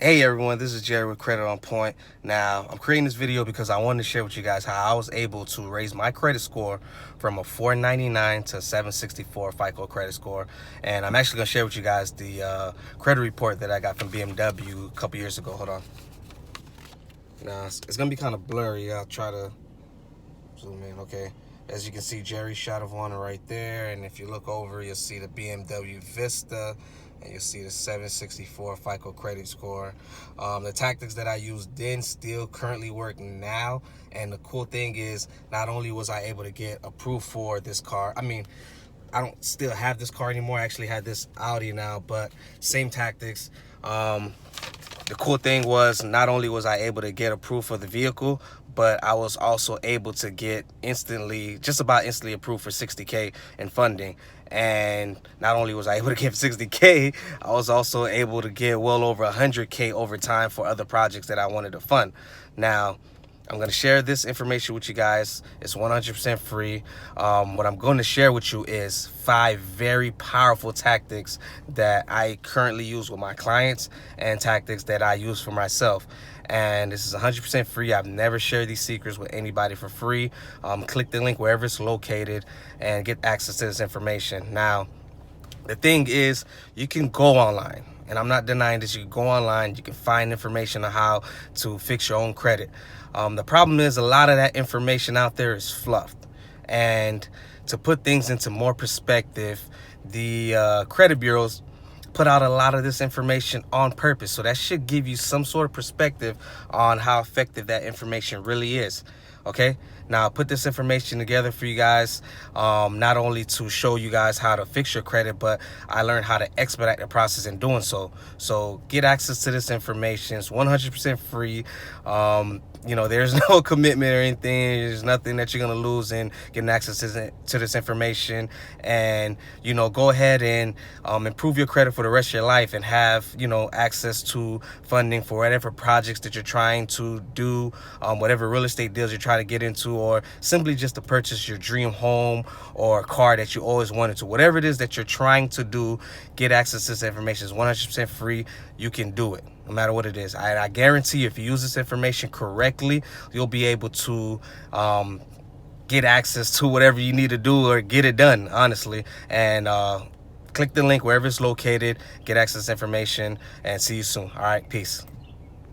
Hey everyone, this is Jerry with Credit on Point. Now, I'm creating this video because I wanted to share with you guys how I was able to raise my credit score from a 499 to 764 FICO credit score. And I'm actually going to share with you guys the credit report that I got from BMW a couple years ago. Hold on. Now, it's going to be kind of blurry. I'll try to zoom in. Okay. As you can see, Jerry Chadavoine right there. And if you look over, you'll see the BMW Vista. And you'll see the 764 FICO credit score. The tactics that I used then still currently work now. And the cool thing is, not only was I able to get approved for this car, I mean, I don't still have this car anymore. I actually had this Audi now, but same tactics. The cool thing was, not only was I able to get approved for the vehicle, but I was also able to get just about instantly approved for 60K in funding. And not only was I able to get 60K, I was also able to get well over 100K over time for other projects that I wanted to fund. Now, I'm going to share this information with you guys. It's 100% free. What I'm going to share with you is 5 very powerful tactics that I currently use with my clients and tactics that I use for myself. And this is 100% free. I've never shared these secrets with anybody for free. Click the link wherever it's located and get access to this information. Now, the thing is, you can go online. And I'm not denying this. You can go online, you can find information on how to fix your own credit. The problem is, a lot of that information out there is fluffed. And to put things into more perspective, the credit bureaus put out a lot of this information on purpose. So that should give you some sort of perspective on how effective that information really is. Okay, now I put this information together for you guys, not only to show you guys how to fix your credit, but I learned how to expedite the process in doing so. So get access to this information. It's 100% free. You know, there's no commitment or anything. There's nothing that you're gonna lose in getting access to this information. And, you know, go ahead and improve your credit for the rest of your life and have, you know, access to funding for whatever projects that you're trying to do, whatever real estate deals you're trying to get into, or simply just to purchase your dream home or car that you always wanted to. Whatever it is that you're trying to do, get access to this information. It's 100% free. You can do it no matter what it is. I guarantee you, if you use this information correctly, you'll be able to get access to whatever you need to do or get it done, honestly. And click the link wherever it's located, get access to information, and see you soon. All right, peace.